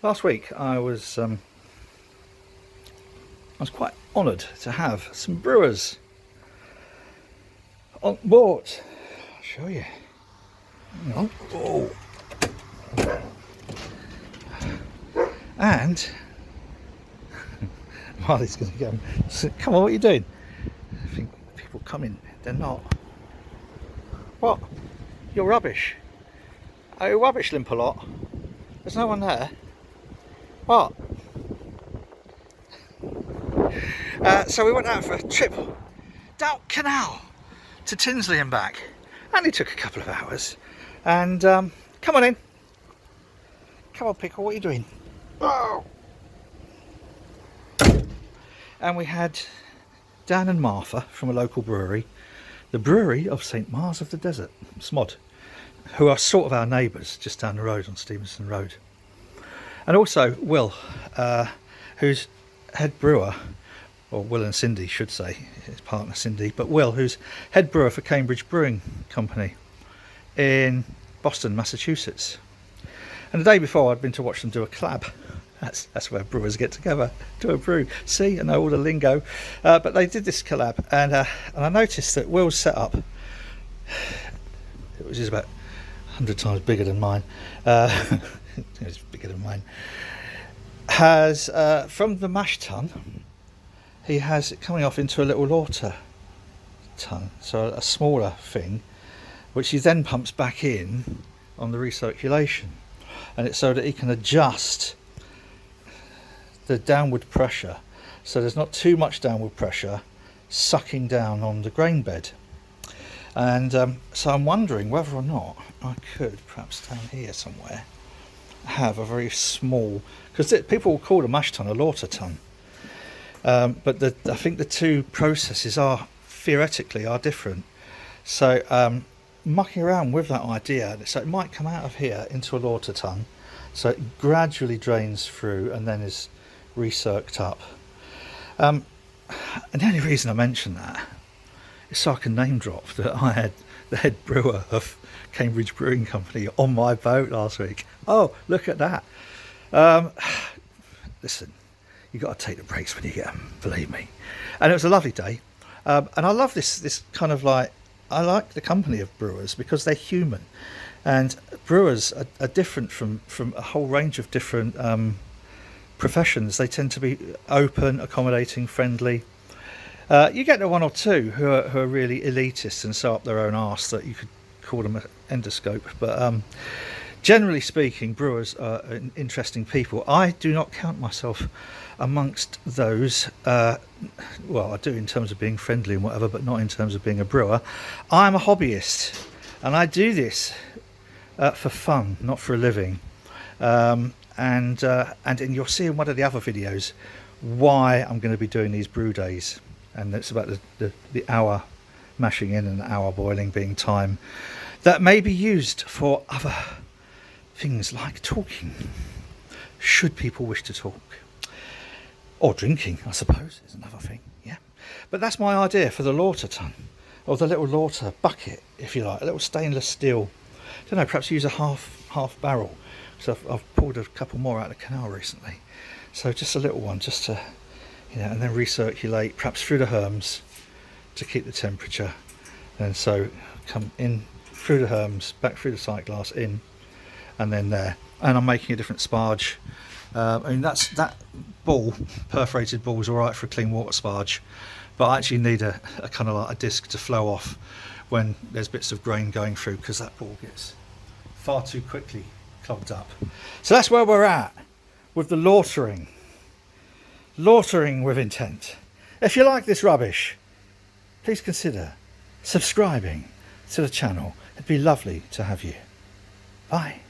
Last week I was quite honoured to have some brewers on board. I'll show you. Hang on. Oh. And Marley's going to go. Come on, what are you doing? I think people coming. They're not. What? You're rubbish. Oh, you're rubbish, limp a lot. There's no one there. What? So we went out for a trip down canal to Tinsley and back. Only took a couple of hours. And come on in. Come on, Pickle, what are you doing? Oh. And we had Dan and Martha from a local brewery, the brewery of St Mars of the Desert, Smod, who are sort of our neighbours just down the road on Stevenson Road. And also Will, who's head brewer, or Will and Cindy should say, his partner Cindy, but Will, who's head brewer for Cambridge Brewing Company in Boston, Massachusetts. And the day before I'd been to watch them do a collab. That's where brewers get together, do a brew. See, I know all the lingo. But they did this collab, and I noticed that Will's setup, it was just about 100 times bigger than mine. It's bigger than mine. Has, from the mash tun, he has it coming off into a little lauter tun, so a smaller thing, which he then pumps back in on the recirculation. And it's so that he can adjust the downward pressure, so there's not too much downward pressure sucking down on the grain bed. And so I'm wondering whether or not I could, perhaps down here somewhere, have a very small, because people will call a mash tun a lauter tun, but I think the two processes are theoretically different. So mucking around with that idea, so it might come out of here into a lauter tun, so it gradually drains through and then is recirced up. And the only reason I mention that is so I can name drop that I had the head brewer of Cambridge Brewing Company on my boat last week. Oh, look at that. Listen, you've got to take the breaks when you get them, believe me. And it was a lovely day. And I love this kind of like, I like the company of brewers because they're human. And brewers are different from a whole range of different professions. They tend to be open, accommodating, friendly. You get the one or two who are really elitist and so up their own arse that you could call them an endoscope. But generally speaking, brewers are interesting people. I do not count myself amongst those. Well, I do in terms of being friendly and whatever, but not in terms of being a brewer. I'm a hobbyist, and I do this for fun, not for a living. And you'll see in one of the other videos why I'm going to be doing these brew days, and it's about the hour mashing in and the hour boiling being time that may be used for other things like talking, should people wish to talk, or drinking, I suppose is another thing. Yeah, but that's my idea for the lauter tun, or the little lauter bucket, if you like, a little stainless steel. I don't know, perhaps use a half barrel. So I've pulled a couple more out of the canal recently, so just a little one, just to, and then recirculate, perhaps through the herms to keep the temperature, and so come in through the herms, back through the sight glass, in, and then there. And I'm making a different sparge. I mean, that ball, perforated ball, is all right for a clean water sparge, but I actually need a kind of like a disc to flow off when there's bits of grain going through, because that ball gets far too quickly clogged up. So that's where we're at with the lautering with intent. If you like this rubbish, please consider subscribing to the channel. It'd be lovely to have you. Bye.